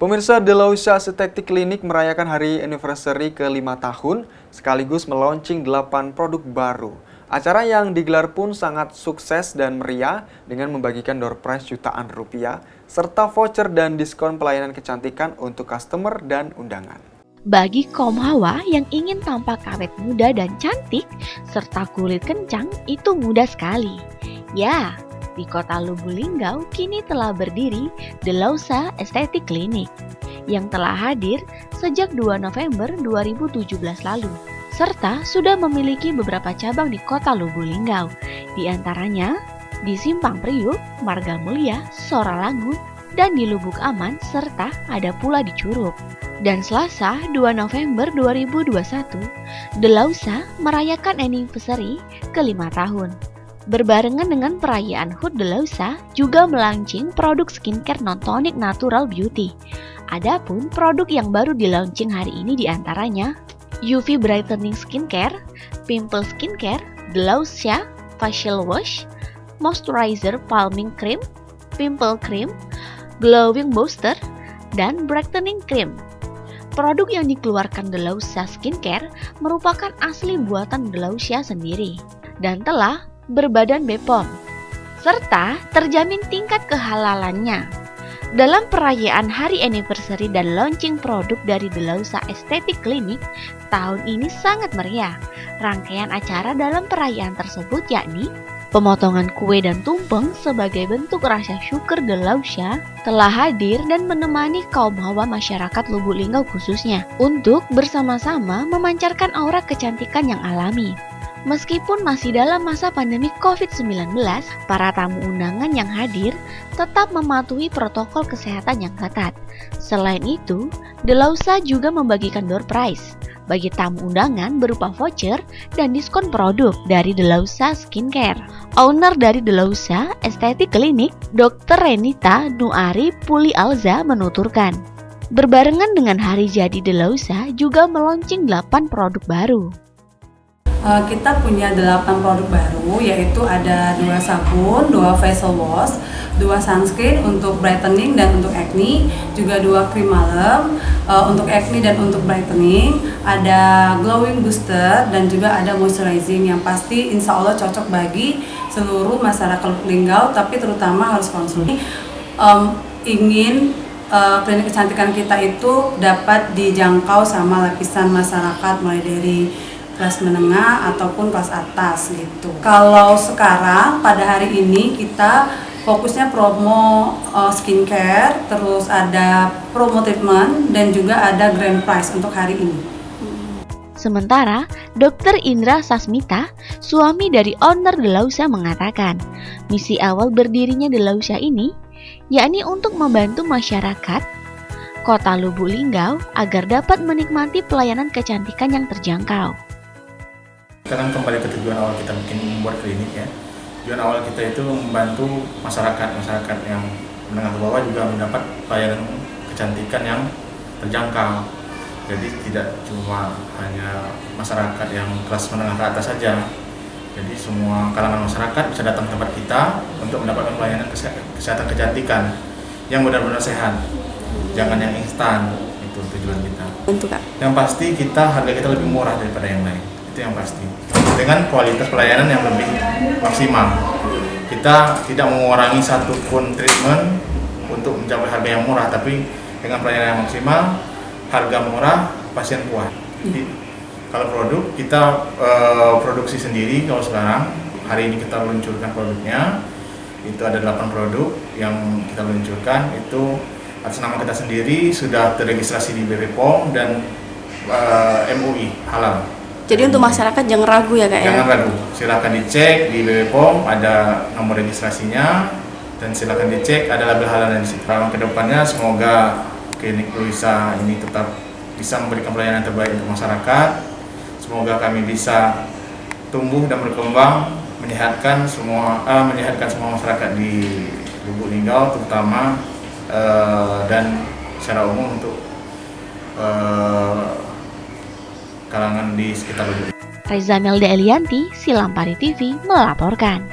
Pemirsa, Delousa Aesthetic Clinic merayakan hari anniversary ke-5 tahun sekaligus meluncing 8 produk baru. Acara yang digelar pun sangat sukses dan meriah dengan membagikan door prize jutaan rupiah serta voucher dan diskon pelayanan kecantikan untuk customer dan undangan. Bagi kaum hawa yang ingin tampak awet muda dan cantik serta kulit kencang itu mudah sekali. Ya, di kota Lubuk Linggau kini telah berdiri Delousa Aesthetic Clinic yang telah hadir sejak 2 November 2017 lalu serta sudah memiliki beberapa cabang di kota Lubuk Linggau, di antaranya di Simpang Priuk, Marga Mulia, Soralangun, dan di Lubuk Aman serta ada pula di Curug. Dan Selasa 2 November 2021, Delousa merayakan anniversary ke-5 tahun. Berbarengan dengan perayaan HUT Delousa juga melaunching produk skincare non-tonic natural beauty. Adapun produk yang baru di-launching hari ini diantaranya UV Brightening Skincare, Pimple Skincare, Delousa Facial Wash, Moisturizer Palming Cream, Pimple Cream, Glowing Booster, dan Brightening Cream. Produk yang dikeluarkan Delousa Skincare merupakan asli buatan Delousa sendiri dan telah berbadan BPOM, serta terjamin tingkat kehalalannya. Dalam perayaan hari anniversary dan launching produk dari Delousa Aesthetic Clinic, tahun ini sangat meriah. Rangkaian acara dalam perayaan tersebut yakni pemotongan kue dan tumpeng sebagai bentuk rasa syukur Delousa telah hadir dan menemani kaum hawa masyarakat Lubuk Linggau khususnya untuk bersama-sama memancarkan aura kecantikan yang alami. Meskipun masih dalam masa pandemi COVID-19, para tamu undangan yang hadir tetap mematuhi protokol kesehatan yang ketat. Selain itu, Delousa juga membagikan door prize bagi tamu undangan berupa voucher dan diskon produk dari Delousa Skincare. Owner dari Delousa Aesthetic Clinic, Dr. Renita Nuari Puli Alza menuturkan, berbarengan dengan hari jadi Delousa juga meluncing 8 produk baru. Kita punya 8 produk baru, yaitu ada 2 sabun, 2 facial wash, 2 sunscreen untuk brightening dan untuk acne, juga 2 krim malam untuk acne dan untuk brightening, ada glowing booster dan juga ada moisturizing yang pasti insya Allah cocok bagi seluruh masyarakat Lubuk Linggau, tapi terutama harus konsumsi. Klinik kecantikan kita itu dapat dijangkau sama lapisan masyarakat mulai dari kelas menengah ataupun kelas atas gitu. Kalau sekarang pada hari ini kita fokusnya promo skincare, terus ada promo treatment dan juga ada grand prize untuk hari ini. Sementara Dr. Indra Sasmita, suami dari owner Delousa mengatakan, misi awal berdirinya Delousa ini yakni untuk membantu masyarakat Kota Lubuk Linggau agar dapat menikmati pelayanan kecantikan yang terjangkau. Sekarang kembali ke tujuan awal kita membuat klinik ya. Tujuan awal kita itu membantu masyarakat yang menengah ke bawah juga mendapat pelayanan kecantikan yang terjangkau. Jadi tidak cuma hanya masyarakat yang kelas menengah ke atas saja. Jadi semua kalangan masyarakat bisa datang ke tempat kita untuk mendapatkan pelayanan kesehatan kecantikan yang benar-benar sehat. Jangan yang instan, itu tujuan kita. Yang pasti harga kita lebih murah daripada yang lain. Itu yang pasti, dengan kualitas pelayanan yang lebih maksimal. Kita tidak mengurangi satupun treatment untuk mencapai harga yang murah, tapi dengan pelayanan yang maksimal, harga murah, pasien puas. Jadi, kalau produk kita produksi sendiri. Kalau sekarang hari ini kita luncurkan produknya, itu ada 8 produk yang kita luncurkan, itu atas nama kita sendiri, sudah terregistrasi di BPOM dan MUI halal. Jadi untuk masyarakat jangan ragu ya Kak ya? Jangan ragu, silakan dicek di BPOM, ada nomor registrasinya, dan silakan dicek, ada label halal di situ. Kedepannya semoga klinik Delousa ini tetap bisa memberikan pelayanan terbaik untuk masyarakat. Semoga kami bisa tumbuh dan berkembang, menyehatkan semua masyarakat di Lubuk Linggau terutama, dan secara umum untuk kalangan di sekitar Lubuk. Reza Melda Elianti, Silampari TV melaporkan.